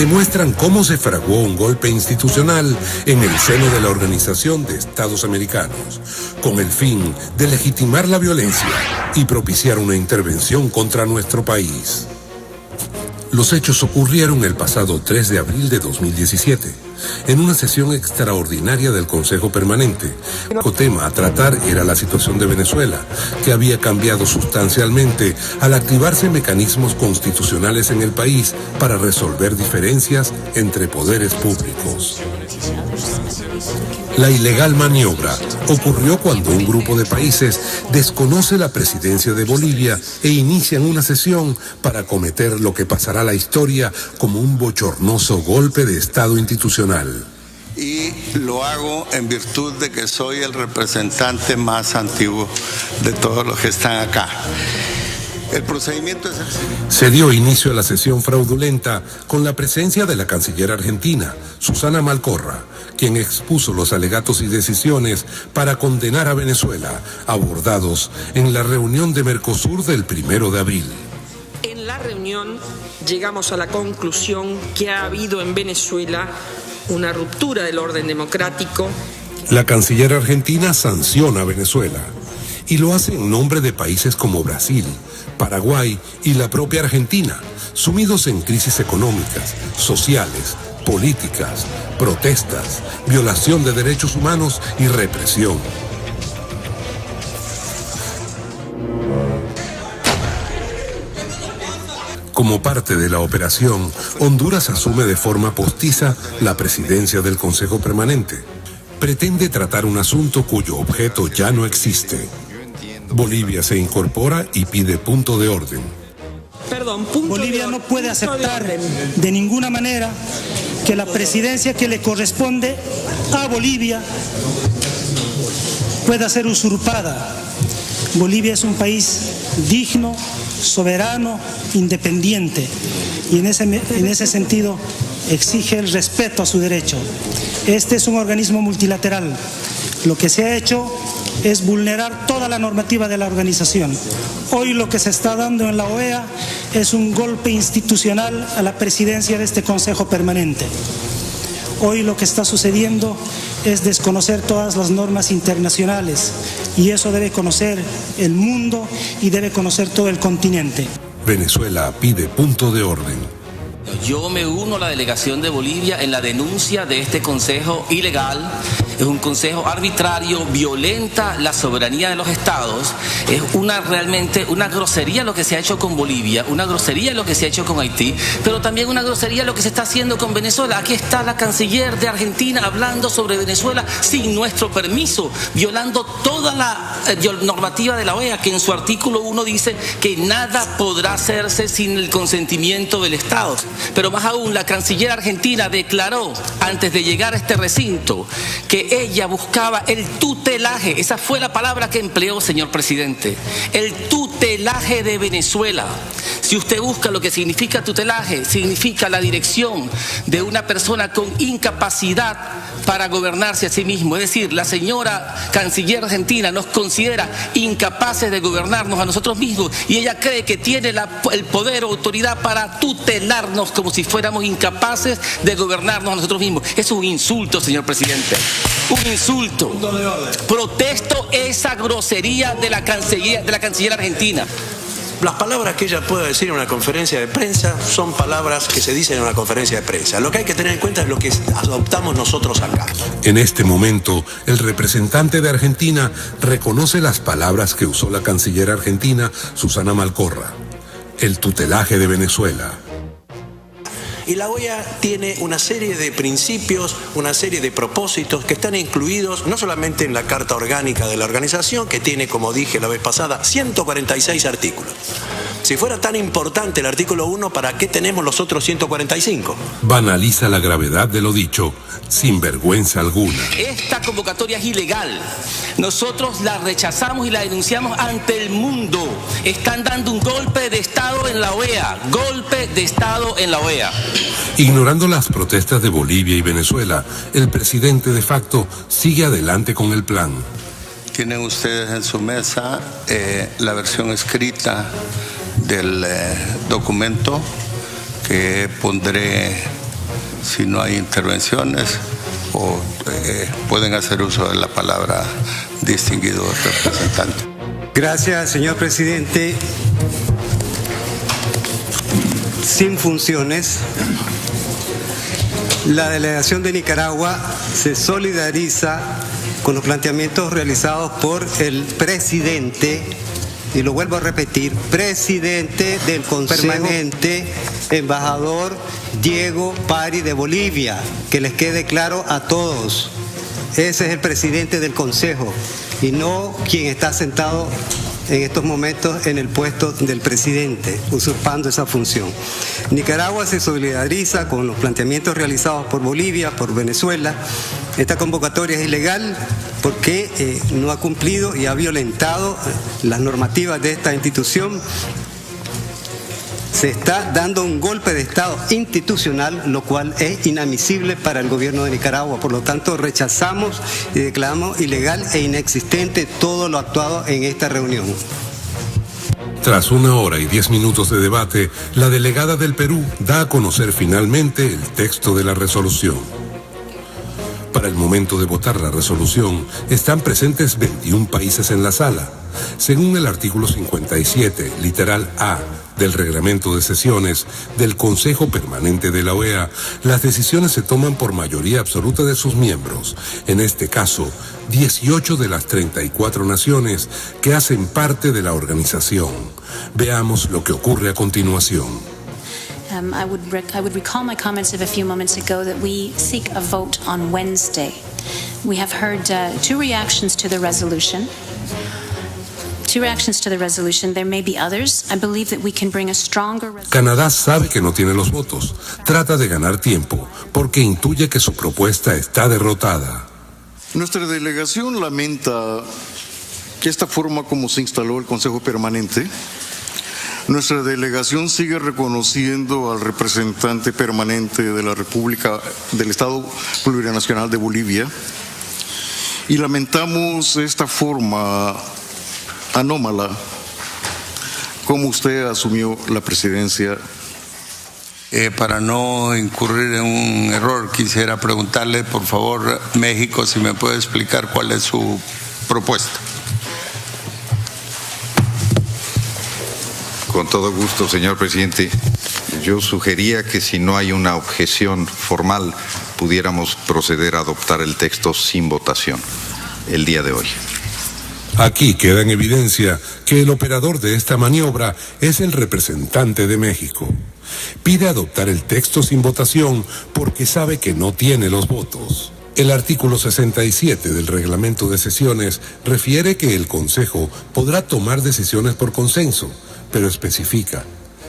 demuestran cómo se fraguó un golpe institucional en el seno de la Organización de Estados Americanos, con el fin de legitimar la violencia y propiciar una intervención contra nuestro país. Los hechos ocurrieron el pasado 3 de abril de 2017, en una sesión extraordinaria del Consejo Permanente. El tema a tratar era la situación de Venezuela, que había cambiado sustancialmente al activarse mecanismos constitucionales en el país para resolver diferencias entre poderes públicos. La ilegal maniobra ocurrió cuando un grupo de países desconoce la presidencia de Bolivia e inician una sesión para cometer lo que pasará a la historia como un bochornoso golpe de Estado institucional. Y lo hago en virtud de que soy el representante más antiguo de todos los que están acá. El procedimiento es así. Se dio inicio a la sesión fraudulenta con la presencia de la canciller argentina, Susana Malcorra, quien expuso los alegatos y decisiones para condenar a Venezuela, abordados en la reunión de Mercosur del 1 de abril. En la reunión llegamos a la conclusión que ha habido en Venezuela una ruptura del orden democrático. La canciller argentina sanciona a Venezuela y lo hace en nombre de países como Brasil, Paraguay y la propia Argentina, sumidos en crisis económicas, sociales, políticas, protestas, violación de derechos humanos y represión. Como parte de la operación, Honduras asume de forma postiza la presidencia del Consejo Permanente. Pretende tratar un asunto cuyo objeto ya no existe. Bolivia se incorpora y pide punto de orden. Bolivia no puede aceptar de ninguna manera que la presidencia que le corresponde a Bolivia pueda ser usurpada. Bolivia es un país digno, soberano, independiente, y en ese sentido exige el respeto a su derecho. Este es un organismo multilateral. Lo que se ha hecho es vulnerar toda la normativa de la organización. Hoy lo que se está dando en la OEA es un golpe institucional a la presidencia de este Consejo Permanente. Hoy lo que está sucediendo es desconocer todas las normas internacionales, y eso debe conocer el mundo y debe conocer todo el continente. Venezuela pide punto de orden. Yo me uno a la delegación de Bolivia en la denuncia de este consejo ilegal. Es un consejo arbitrario, violenta la soberanía de los estados. Es realmente una grosería lo que se ha hecho con Bolivia, una grosería lo que se ha hecho con Haití, pero también una grosería lo que se está haciendo con Venezuela. Aquí está la canciller de Argentina hablando sobre Venezuela sin nuestro permiso, violando toda la normativa de la OEA, que en su artículo 1 dice que nada podrá hacerse sin el consentimiento del Estado. Pero más aún, la canciller argentina declaró antes de llegar a este recinto que ella buscaba el tutelaje. Esa fue la palabra que empleó, señor presidente. El tutelaje de Venezuela. Si usted busca lo que significa tutelaje, significa la dirección de una persona con incapacidad para gobernarse a sí mismo. Es decir, la señora canciller argentina nos considera incapaces de gobernarnos a nosotros mismos, y ella cree que tiene el poder o autoridad para tutelarnos como si fuéramos incapaces de gobernarnos a nosotros mismos. Es un insulto, señor presidente. Un insulto. Protesto esa grosería de la canciller argentina. Las palabras que ella pueda decir en una conferencia de prensa son palabras que se dicen en una conferencia de prensa. Lo que hay que tener en cuenta es lo que adoptamos nosotros acá. En este momento, el representante de Argentina reconoce las palabras que usó la canciller argentina, Susana Malcorra. El tutelaje de Venezuela. Y la OEA tiene una serie de principios, una serie de propósitos que están incluidos no solamente en la Carta Orgánica de la organización, que tiene, como dije la vez pasada, 146 artículos. Si fuera tan importante el artículo 1, ¿para qué tenemos los otros 145? Banaliza la gravedad de lo dicho, sin vergüenza alguna. Esta convocatoria es ilegal. Nosotros la rechazamos y la denunciamos ante el mundo. Están dando un golpe de Estado en la OEA. Golpe de Estado en la OEA. Ignorando las protestas de Bolivia y Venezuela, el presidente de facto sigue adelante con el plan. Tienen ustedes en su mesa la versión escrita del documento que pondré si no hay intervenciones, o pueden hacer uso de la palabra distinguido representante. Gracias, señor presidente. Sin funciones, la delegación de Nicaragua se solidariza con los planteamientos realizados por el presidente, y lo vuelvo a repetir, presidente del Consejo Permanente, embajador Diego Pari de Bolivia, que les quede claro a todos. Ese es el presidente del Consejo y no quien está sentado en estos momentos en el puesto del presidente, usurpando esa función. Nicaragua se solidariza con los planteamientos realizados por Bolivia, por Venezuela. Esta convocatoria es ilegal porque no ha cumplido y ha violentado las normativas de esta institución. Se está dando un golpe de Estado institucional, lo cual es inadmisible para el gobierno de Nicaragua. Por lo tanto, rechazamos y declaramos ilegal e inexistente todo lo actuado en esta reunión. Tras 1 hora y 10 minutos de debate, la delegada del Perú da a conocer finalmente el texto de la resolución. Para el momento de votar la resolución, están presentes 21 países en la sala. Según el artículo 57, literal A, del reglamento de sesiones del Consejo Permanente de la OEA, las decisiones se toman por mayoría absoluta de sus miembros, en este caso, 18 de las 34 naciones que hacen parte de la organización. Veamos lo que ocurre a continuación. I would recall my comments of a few moments ago that we seek a vote on Wednesday. We have heard 2 reactions to the resolution. 2 reactions to the resolution. There may be others. I believe that we can bring a stronger resolution. Canadá sabe que no tiene los votos. Trata de ganar tiempo porque intuye que su propuesta está derrotada. Nuestra delegación lamenta esta forma como se instaló el Consejo Permanente. Nuestra delegación sigue reconociendo al representante permanente de la República del Estado Plurinacional de Bolivia y lamentamos esta forma anómala como usted asumió la presidencia. Para no incurrir en un error, quisiera preguntarle, por favor, México, si me puede explicar cuál es su propuesta. Con todo gusto, señor presidente. Yo sugería que si no hay una objeción formal, pudiéramos proceder a adoptar el texto sin votación el día de hoy. Aquí queda en evidencia que el operador de esta maniobra es el representante de México. Pide adoptar el texto sin votación porque sabe que no tiene los votos. El artículo 67 del reglamento de sesiones refiere que el Consejo podrá tomar decisiones por consenso, pero especifica,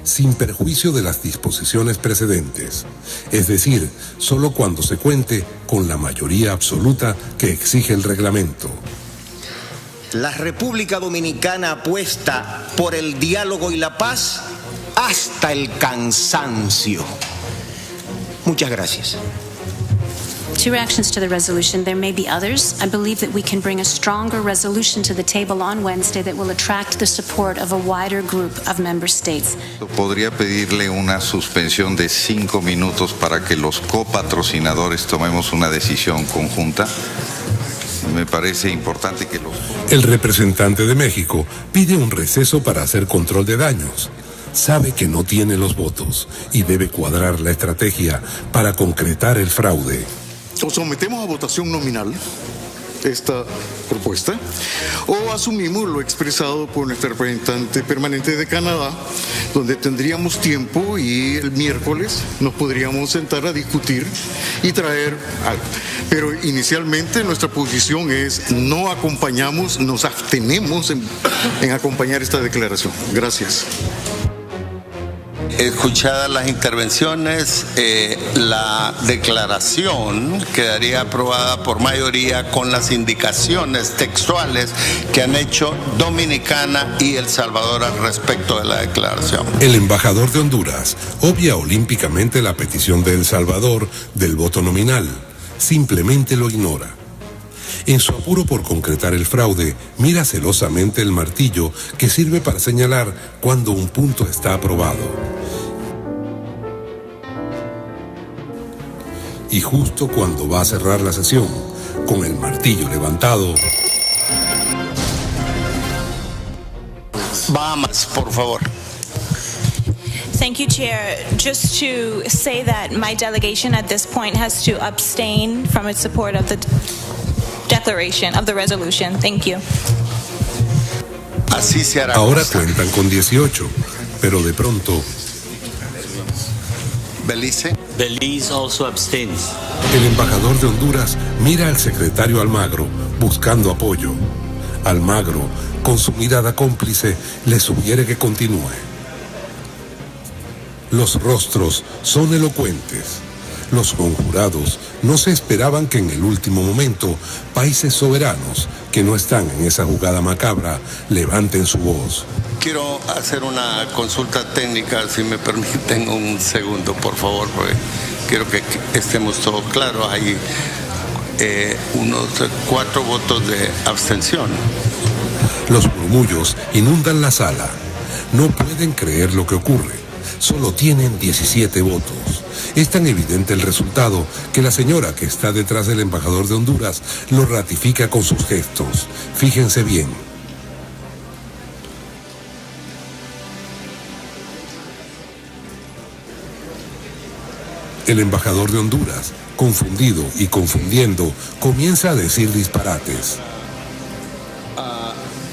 sin perjuicio de las disposiciones precedentes, es decir, solo cuando se cuente con la mayoría absoluta que exige el reglamento. La República Dominicana apuesta por el diálogo y la paz hasta el cansancio. Muchas gracias. 2 reactions to the resolution. There may be others. I believe that we can bring a stronger resolution to the table on Wednesday that will attract the support of a wider group of member states. ¿Podría pedirle una suspensión de 5 minutos para que los copatrocinadores tomemos una decisión conjunta? Me parece importante que los... El representante de México pide un receso para hacer control de daños. Sabe que no tiene los votos y debe cuadrar la estrategia para concretar el fraude. O sometemos a votación nominal esta propuesta o asumimos lo expresado por nuestro representante permanente de Canadá, donde tendríamos tiempo y el miércoles nos podríamos sentar a discutir y traer algo. Pero inicialmente nuestra posición es no acompañamos, nos abstenemos en acompañar esta declaración. Gracias. Escuchadas las intervenciones, la declaración quedaría aprobada por mayoría con las indicaciones textuales que han hecho Dominicana y El Salvador al respecto de la declaración. El embajador de Honduras obvia olímpicamente la petición de El Salvador del voto nominal. Simplemente lo ignora. En su apuro por concretar el fraude, mira celosamente el martillo que sirve para señalar cuando un punto está aprobado. Y justo cuando va a cerrar la sesión, con el martillo levantado, Bahamas, por favor. Thank you, Chair. Just to say that my delegation at this point has to abstain from its support of the declaration, of the resolution. Thank you. Así se hará. Ahora cuentan con 18, pero de pronto Belice. Belize also abstains. el embajador de Honduras mira al secretario Almagro buscando apoyo. Almagro, con su mirada cómplice, le sugiere que continúe. Los rostros son elocuentes. Los conjurados no se esperaban que en el último momento países soberanos que no están en esa jugada macabra levanten su voz. Quiero hacer una consulta técnica, si me permiten un segundo, por favor, porque quiero que estemos todos claros. Hay unos 4 votos de abstención. Los murmullos inundan la sala. No pueden creer lo que ocurre. Solo tienen 17 votos. Es tan evidente el resultado que la señora que está detrás del embajador de Honduras lo ratifica con sus gestos. Fíjense bien. El embajador de Honduras, confundido y confundiendo, comienza a decir disparates.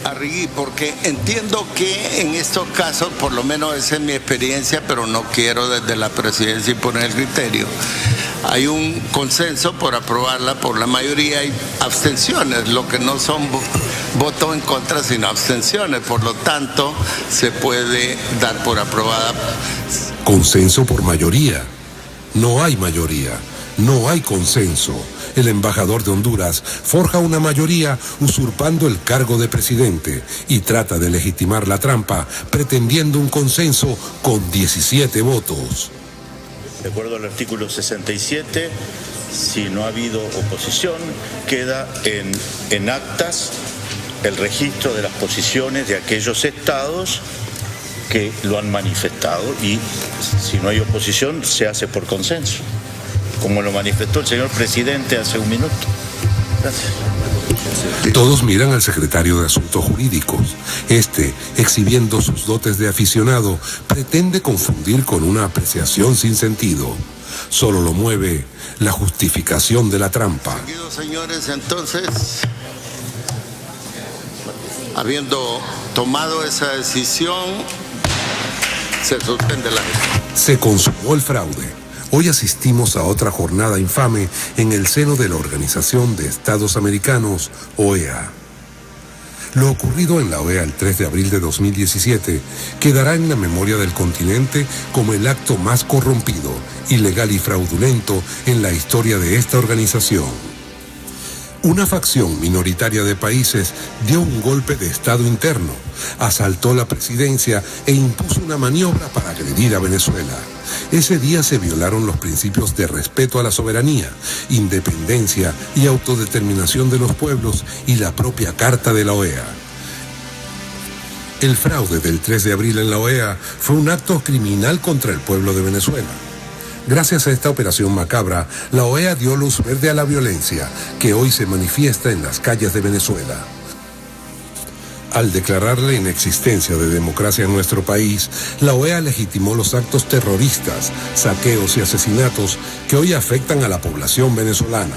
Arrigui, porque entiendo que en estos casos, por lo menos esa es mi experiencia, pero no quiero desde la presidencia imponer el criterio. Hay un consenso por aprobarla por la mayoría y abstenciones, lo que no son votos en contra, sino abstenciones. Por lo tanto, se puede dar por aprobada. Consenso por mayoría. No hay mayoría. No hay consenso. El embajador de Honduras forja una mayoría usurpando el cargo de presidente y trata de legitimar la trampa pretendiendo un consenso con 17 votos. De acuerdo al artículo 67, si no ha habido oposición, queda en actas el registro de las posiciones de aquellos estados que lo han manifestado y si no hay oposición se hace por consenso, como lo manifestó el señor presidente hace un minuto. Gracias. Todos miran al secretario de Asuntos Jurídicos. Este, exhibiendo sus dotes de aficionado, pretende confundir con una apreciación sin sentido. Solo lo mueve la justificación de la trampa. Señores, entonces, habiendo tomado esa decisión, se suspende la sesión. Se consumó el fraude. Hoy asistimos a otra jornada infame en el seno de la Organización de Estados Americanos, OEA. Lo ocurrido en la OEA el 3 de abril de 2017 quedará en la memoria del continente como el acto más corrompido, ilegal y fraudulento en la historia de esta organización. Una facción minoritaria de países dio un golpe de Estado interno, asaltó la presidencia e impuso una maniobra para agredir a Venezuela. Ese día se violaron los principios de respeto a la soberanía, independencia y autodeterminación de los pueblos y la propia Carta de la OEA. El fraude del 3 de abril en la OEA fue un acto criminal contra el pueblo de Venezuela. Gracias a esta operación macabra, la OEA dio luz verde a la violencia que hoy se manifiesta en las calles de Venezuela. Al declarar la inexistencia de democracia en nuestro país, la OEA legitimó los actos terroristas, saqueos y asesinatos que hoy afectan a la población venezolana.